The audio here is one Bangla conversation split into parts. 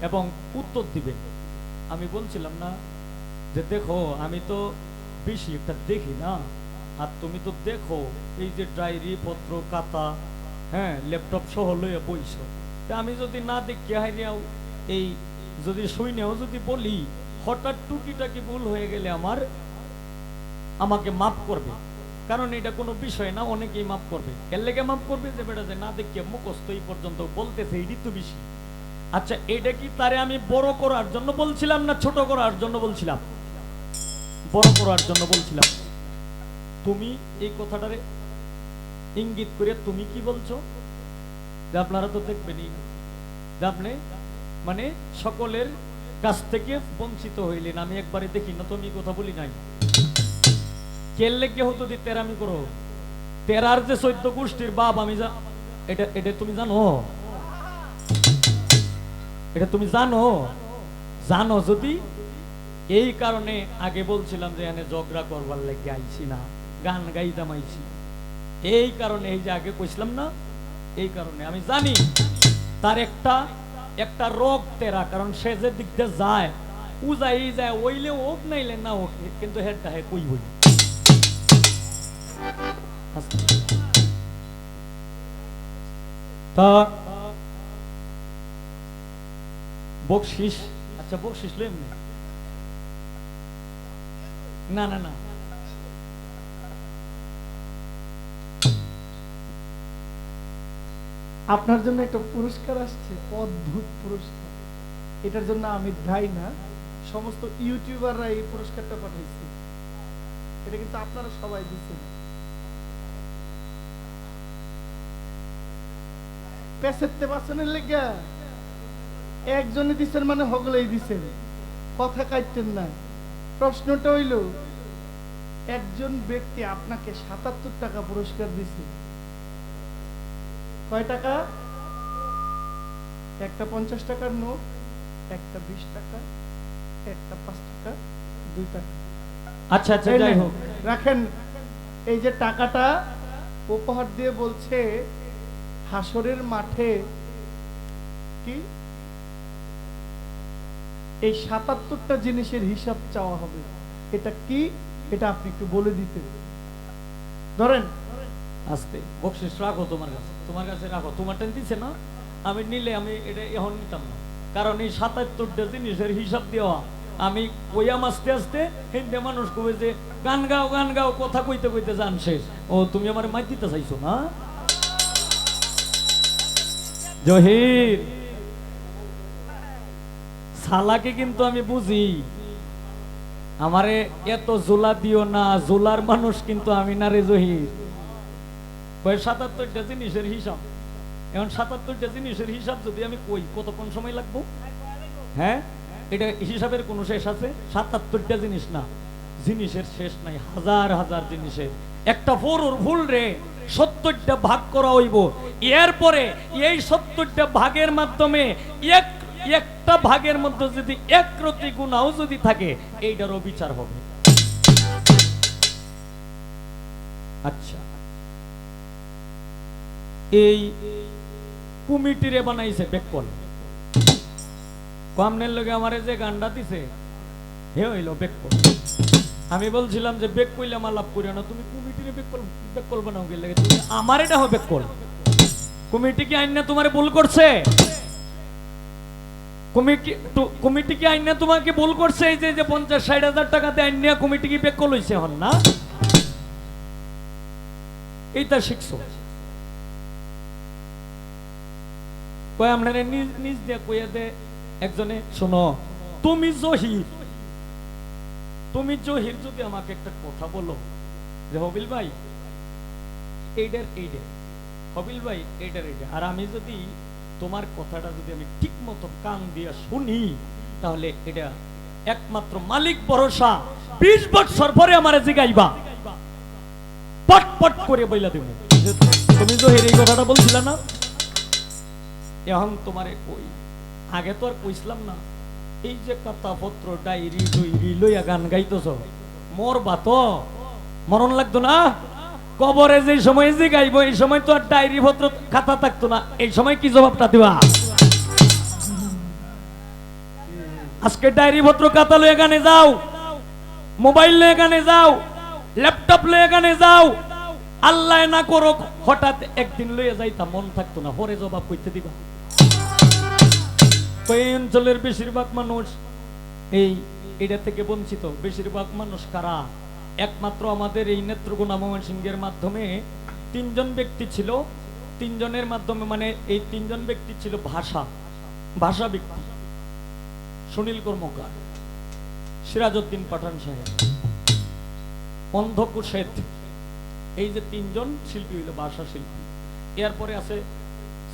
এবং উত্তর দিবে। আমি বলছিলাম না যে দেখো আমি তো বেশি একটা দেখি না, আর তুমি তো দেখো এই যে ডায়েরি পত্র খাতা, হ্যাঁ, ল্যাপটপ সহ লইয়া বইছো, তা আমি যদি না দেখি হাইরিয়াও এই যদি শুইনেও যদি বলি হঠাৎ টুকিটাকি ভুল হয়ে গেলে আমাকে মাফ করবে, কারণ এটা কোনো বিষয় না, অনেকেই মাফ করবে। এর লেগে মাফ করবে যে বেটা যে না দেখিয়ে মুখস্থ এই পর্যন্ত বলতেছে এটি তো বেশি। আচ্ছা, এটা কি তারে আমি বড় করার জন্য বলছিলাম না ছোট করার জন্য বলছিলাম? বড় করার জন্য বলছিলাম। তুমি এই কথাটারে ইঙ্গিত করে তুমি কি বলছো যে আপনারা তো দেখবেনই যে আপনি মানে সকলের কাছ থেকে বঞ্চিত হইলেন। আমি একবারে দেখি না, তুমি কথা বলি নাই কেল লেগে হতো যে তেরামি করো, তেরার যে 14 গোষ্ঠীর বাপ আমি এটা এটা তুমি জানো? এটা তুমি জানো? জানো যদি এই কারণে আগে বলছিলাম যে এনে ঝগড়া করবার লেগে আইছি না, গান গাইতাম আইছি, এই কারণে এই যে আগে কইছিলাম না, এই কারণে আমি জানি তার একটা রোগ তেরা, কারণ সে যে দিক দিয়ে যায় উজাই যায়, ওইলে হোক নাইলে না হোক, কিন্তু হেডটা হে কই বই। তা বকশিস, আচ্ছা বকশিস লো এমনি না না না, আপনার জন্য একটা পুরস্কার আসছে, অদ্ভুত পুরস্কার। এটার জন্য আমি দায়ী না, সমস্ত ইউটিউবাররা এই পুরস্কারটা পাঠাইছে। এটা কিন্তু আপনারা সবাই দিচ্ছেন। পেছাতে পারছেনের লেগা একজনে দিচ্ছেন মানে হগলেই দিচ্ছেন, কথা কাটতেন না। প্রশ্নটা হইল, একজন ব্যক্তি আপনাকে ৭৭ টাকা পুরস্কার দিছে, কয় টাকা? একটা 50 টাকার নোট, একটা 20 টাকা, একটা 5 টাকা, 2 টাকা। আচ্ছা আচ্ছা যাই হোক, রাখেন। এই যে টাকাটা উপহার দিয়ে বলছে হাসরের মাঠে কি এই ৭৭টা জিনিসের হিসাব চাওয়া হবে। এটা কি, এটা আপনি একটু বলে দিতেন। ধরেন আস্তে বকশিস রাখো তোমার কাছে রাখো, তোমারটা দিছে না, আমি নিলে আমি এটা এখন নিতাম না, কারণ এই ৭৭টা জিনিসের হিসাব দেওয়া আমি কইয়াম আস্তে আস্তে, হিন্দে মানুষ কবে যে গান গাও কথা কইতে কইতে জান শেষ। ও তুমি আমার মাই দিতে চাইছো না? জহির সালাকে কিন্তু আমি বুঝি, আমারে এত জোলা দিও না, জোলার মানুষ কিন্তু আমি না রে জহির। ৭৭টা জিনিসের হিসাব, এখন ৭৭টা জিনিসের হিসাব যদি আমি কই কতক্ষণ সময় লাগবো? হ্যাঁ, এটা হিসাবের কোনো শেষ আছে? ৭৭টা জিনিস না, জিনিসের শেষ নাই, হাজার হাজার জিনিসের। একটা ভুল রে ৭০টা ভাগ করা হইব, এরপরে এই ৭০টা ভাগের মাধ্যমে একটা ভাগের মধ্যে যদি একরতি গুনাও যদি থাকে এইটারও বিচার হবে। আচ্ছা, এই কমিটিরে বানাইছে বেকল, কমনের লগে আমারে যে গান্ডা দিছে হে হইল বেকল। আমি বলছিলাম যে বেক কইলে মালাপ করিও না, তুমি কমিটিরে বেকল বানাও গেলে তুমি আমার এটা হবে বেকল। কমিটি কি আইন না তোমারে ভুল করছে? কমিটি কি আইন না তোমাকে ভুল করছে? এই যে ৫০-৬০ হাজার টাকাতে আইন নিয়ে কমিটি কি বেকল হইছে হন না? এইটা শিখছো কয় আমরা নিজ দিয়ে কইয়া দে একজনে, শোনো তুমি জহির যদি আমাকে একটা কথা বলো যে হবিল ভাই এইটার হবিল ভাই এইটার, আর আমি যদি তোমার কথাটা যদি আমি ঠিক মতো কান দিয়া শুনি, তাহলে এটা একমাত্র মালিক ভরসা 20 বছর পরে আমারে জিগাইবা, পট পট করে বইলা দেব তুমি জহির এই কথাটা বলছিল না। এখন তোমারে কই, আগে তো আর কইছিলাম না, এই যে কথাপত্র ডায়েরি লইয়া গান গাইতেছ, মরবা তো, মরণ লাগতো না? কবরে যে সময় যে গাইব এই সময় তো আর ডায়েরি পত্র খাতা থাকতো না, এই সময় কি জবাবটা দিবা? আজকে ডায়েরি পত্র খাতা লয়ে এখানে যাও, মোবাইল লয়ে এখানে যাও, ল্যাপটপ লয়ে এখানে যাও। আল্লাহ না করুক হঠাৎ একদিন লইয়া যাইতা মন থাকতো না, পরে জবাব কইতে দিবা। এই অঞ্চলের বেশিরভাগ মানুষ এটা থেকে বঞ্চিত। বেশিরভাগ মানুষ কারা? একমাত্র আমাদের এই নেত্রকোনা ময়মনসিংহের মাধ্যমে 3 জন ব্যক্তি ছিল। 3 জনের মাধ্যমে মানে এই 3 জন ব্যক্তি ছিল ভাষা ব্যক্তি। সুনীল কর্মকার, সিরাজউদ্দিন পাঠান সাহেব, অন্ধকূর শেঠ, এই যে 3 জন শিল্পী হইল ভাষা শিল্পী। এরপরে আছে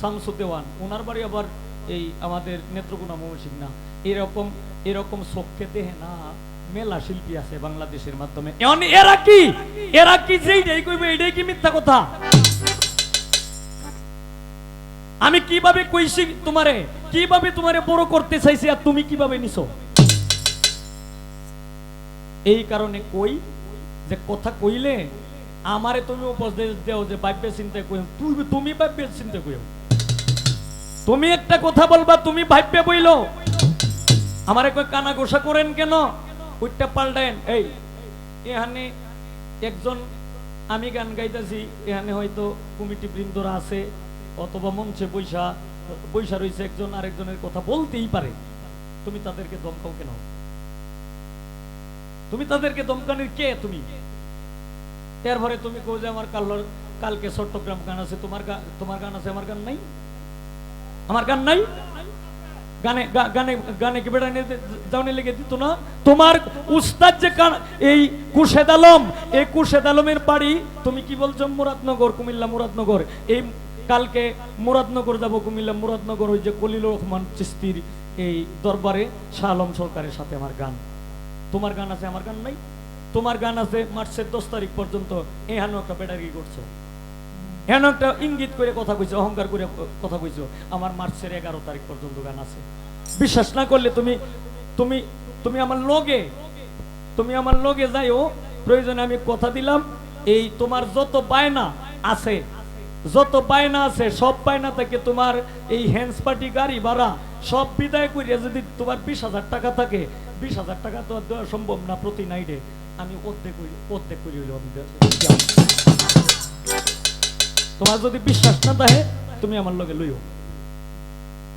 শামসুদ্দেওয়ান, ওনার বাড়ি আবার এই আমাদের নেত্রকোনা ময়মনসিংহ না। এরকম চোখকে দেহে না মেলা শিল্পী আছে বাংলাদেশের মাধ্যমে। এরা কি যেইটাই কইবে এইটাই কি মিথ্যা কথা? আমি কিভাবে কইছি তোমারে, কিভাবে তোমারে বড় করতে চাইছি, আর তুমি কিভাবে নিছো? এই কারণে কই যে কথা কইলে আমারে তুমি উপদেশ দেও যে ভাববে চিন্তা কই, তুমি ভাববে চিন্তা কইও। তুমি একটা কথা বলবা, তুমি ভাববে বইলো, আমারে কই কানা গোসা করেন কেন, ওইটা পাল্টায়েন। এই এখানে একজন আমি গান গাইতেছি, এখানে হয়তো কমিটি বৃন্দরা আছে অথবা মঞ্চে বৈশা রয়েছে, একজন আরেকজনের কথা বলতেই পারে। তুমি তাদেরকে দমকাও কেন? তুমি তাদেরকে দমকানির কে তুমি? এরপরে তুমি কো যে আমার কালকে চট্টগ্রাম গান আছে, তোমার গান আছে, আমার গান নাই। আমার গান নাই, গানে কি বেড়া যাওনি লেগে দিত না? তোমার উস্তাদ যে এই কুশেদ আলম, এই কুশেদ আলমের বাড়ি তুমি কি বলছো মুরাদনগর, কুমিল্লা মুরাদনগর। এই কালকে মুরাদনগর যাব, কুমিল্লা মুরাদনগর, ওই যে কলিলুর রহমান চিস্তির এই দরবারে শাহ আলম সরকারের সাথে আমার গান। তোমার গান আছে, আমার গান নাই। তোমার গান আছে মার্চের 10 তারিখ পর্যন্ত, এখানেও একটা বেড়ারি করছো, এখানে একটা ইঙ্গিত করে কথা কইছো, অহংকার করে কথা কইছো। আমার মার্চের 11 তারিখ পর্যন্ত গান আছে। বিশ্বাস না করলে তুমি আমার লগে যাইও, প্রয়োজনে আমি কথা দিলাম। এই তোমার যত বায়না আছে সব বায়না থেকে তোমার এই হ্যান্ডস পার্টি গাড়ি ভাড়া সব বিদায় করিয়া যদি তোমার 20,000 টাকা থাকে, 20,000 টাকা তো দেওয়া সম্ভব না প্রতি নাইটে, আমি অর্ধেক করি হইল আমি তোমার যদি বিশ্বাস না থাকে তুমি আমার লগে লইও।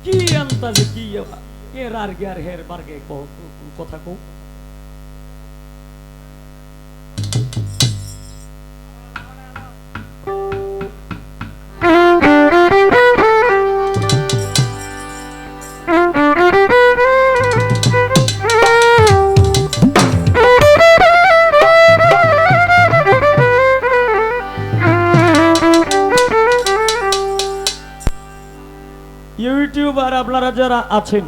কি আন্তাজে কি এর আর গে আর হের বার্গে কথা কও। ইউটিউবার আপনারা যারা আছেন,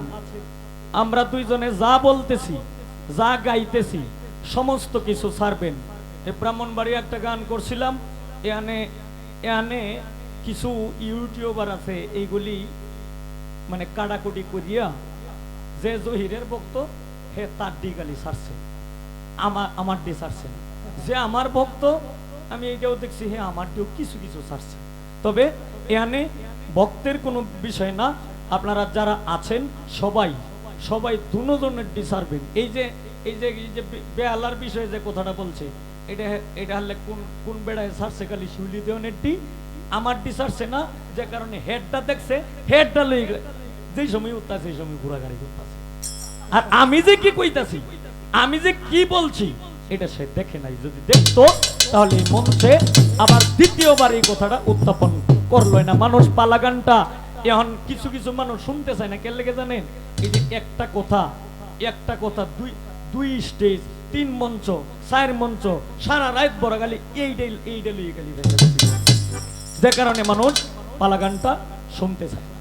আমরা দুইজনে যা বলতেছি, যা গাইতেছি সমস্ত কিছু ছাড়বেন। এই ব্রাহ্মণবাড়ি একটা গান করছিলাম, এখানে কিছু ইউটিউবার আছে, এইগুলি মানে কাটাকুটি করিয়া যে জহিরের ভক্ত হে তার ডিগালি ছাড়ছে, আমার ডি ছাড়ছে না। যে আমার ভক্ত আমি এইটাও দেখছি হে আমার ডিও কিছু কিছু ছাড়ছে। তবে এখানে ভক্তের কোনো বিষয় না, আপনারা যারা আছেন সবাই দুজনের ডি ছাড়বেন। এই যে বেহালার বিষয়ে যে কথাটা বলছে, এটা হলে কোন বেড়ায় ছাড়ছে, খালি শিউলি দেওয়ানের ডি, আমার ডি ছাড়ছে না। যে কারণে হেডটা দেখছে, হেডটা লই যেই সময় উঠতে সেই সময় ঘোরা গাড়ি করতেছে। আর আমি যে কি কইতাছি, আমি যে কি বলছি এটা সে দেখে নাই। যদি দেখতো তাহলে মঞ্চে আবার দ্বিতীয়বার এই কথাটা উত্থাপন করলো না। মানুষ পালা গানটা এখন কিছু মানুষ শুনতে চায় না, কে লেগে জানেন? এই যে একটা কথা দুই স্টেজ, 3 মঞ্চ, 4 মঞ্চ, সারা রাত বড় গালি এইটা লইয়ে গালি, যে কারণে মানুষ পালা গানটা শুনতে চায় না।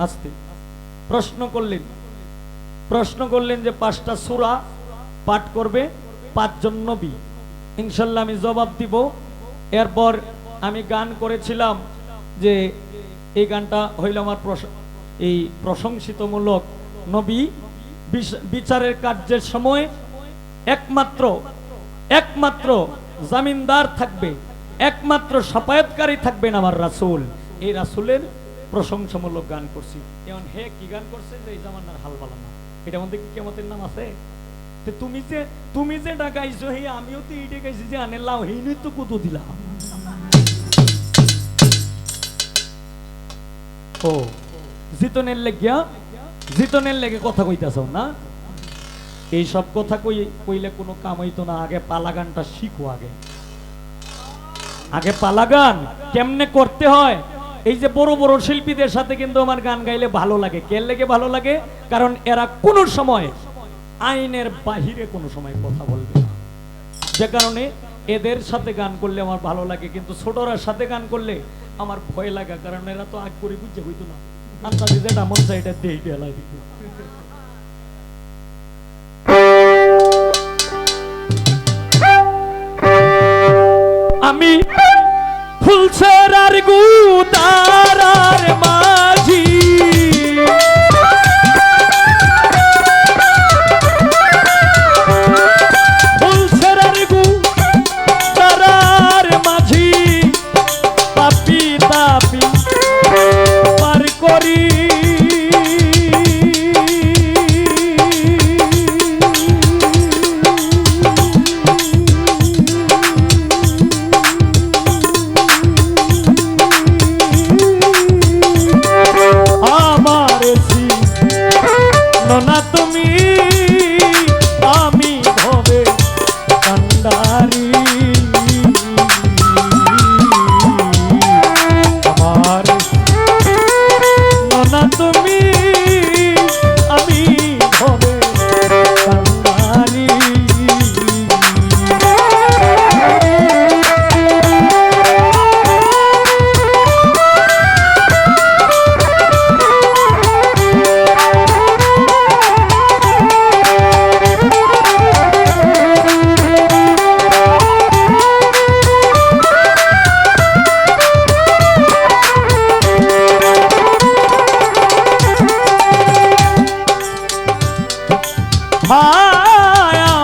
আস্তে প্রশ্ন করলেন যে 5টা সূরা পাঠ করবে 5 জন নবী, ইনশাল্লাহ আমি জবাব দিব। এরপর আমি গান করেছিলাম যে এই গানটা হইল আমার এই প্রশংসিতমূলক। নবী বিচারের কার্যের সময় একমাত্র জামিনদার থাকবে, একমাত্র সাফায়াতকারী থাকবেন আমার রাসূল। এই রাসূলের প্রশংসামূলক গান করছি। এখন হে কি গান করছে যে এই জামানার হাল বালা না, এটার মধ্যে কি কেমতের নাম আছে? তো তুমি যে গাইছো হে আমিও তো এইটা গাইছি যে আনে লাও হেই তো কুতু দিলাম। ও জিতনের লেগে কথা কইতাছ না? এই সব কথা কইলে কোনো কাম হইতো না। আগে পালা গানটা শিখো। আগে পালা গান কেমনে করতে হয়। এই যে বড় বড় শিল্পীদের সাথে কিন্তু আমার গান গাইলে ভালো লাগে। কে লেগে ভালো লাগে? কারণ এরা কোনো সময় আইনের বাহিরে কোনো সময় কথা বলবে না, যে কারণে এদের সাথে গান করলে আমার ভালো লাগে। কিন্তু ছোটরার সাথে গান করলে আমার ভয় লাগে, কারণ এরা তো আগ করে বুঝে হইতো না। আন্দাজে যেটা মন চাই এটা দিয়ে গেলাই দিত। আমি ফুলছেরার গুদারার মাঝি, ফুলছেরার গুদারার মাঝি পাপি তাপি পার করি।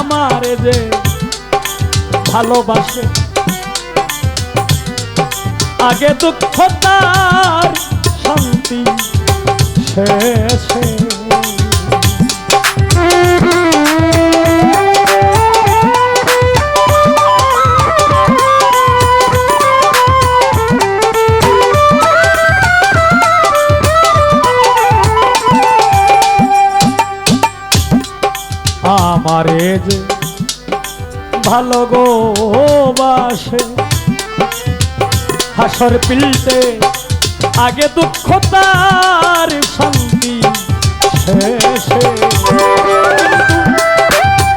আমারে যে ভালোবাসে আগে দুঃখ তার শান্তি শেষে। আমারে যে ভালো গো বাসে হাসর পিলতে আগে দুঃখ তার শান্তি শেষে।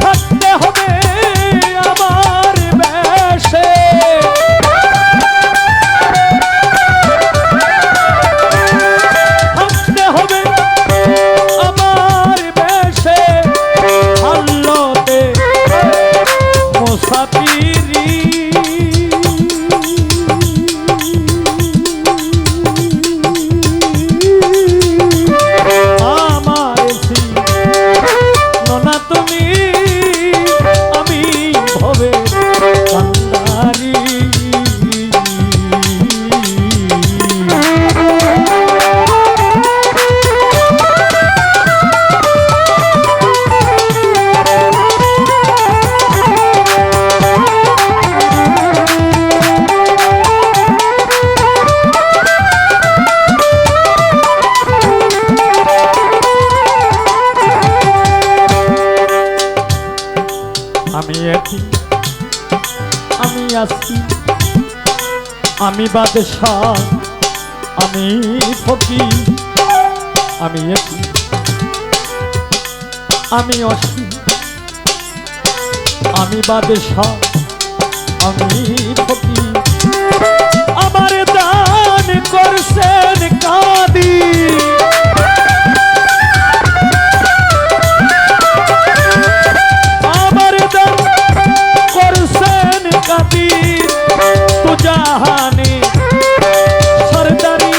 থাকতে হবে আমার বেশে, থাকতে হবে আমার বেশে। আল্লাহতে মুসাফিরি আমি আছি, আমি বাদশাহ, আমি ফকির, আমি একি, আমি অসি, আমি বাদশাহ, আমি ফকির। আমার দান করছেন কাদি, আমার দান করছেন কাদি, তু জাহানে সরদারি।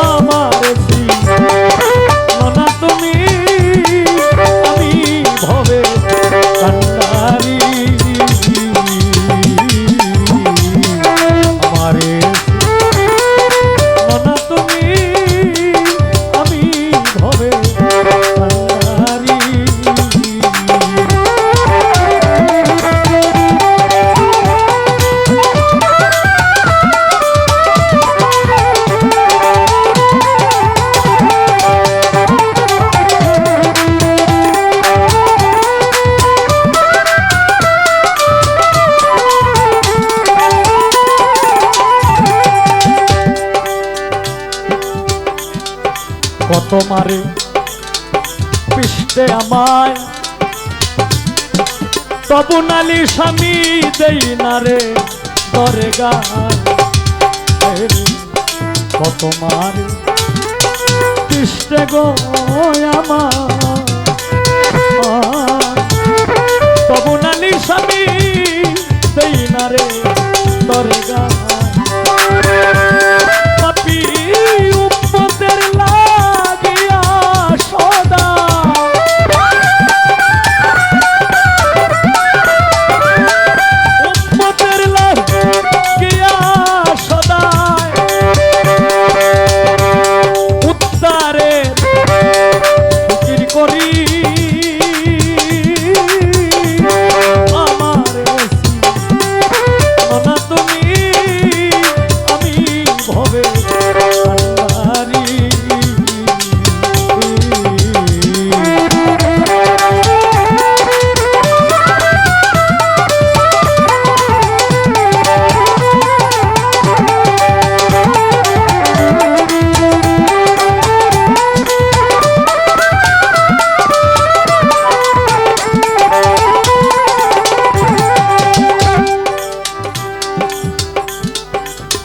আমার না তুমি, আমি ভবে কান্ডারি। আমারে তোমারে পৃষ্ঠে আমায় তবু নালি স্বামী দেই না রে দরে গায় তোমার পৃষ্ঠে গো আমার তবু নালি স্বামী দেই না রে দরে গায় পাপী উম্মতের লাগিয়া সদা উম্মতের লাগিয়া সদায় উদ্ধারে ফিকির করি আমারে না তুমি আমি ভবে কান্ডারি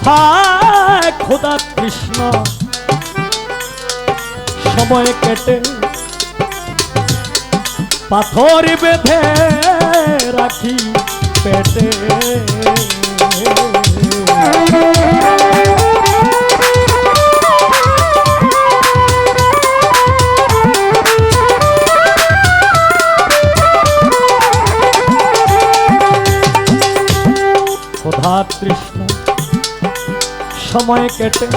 হায় খোদা কৃষ্ণ সময় কেটে পাথর বেঁধে রাখি পেটে খোদা কৃষ্ণ সময় কেটে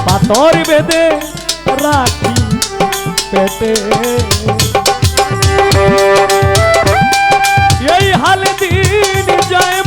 পাথর বেঁধে রাখি পেটে এই হালে দিন যায়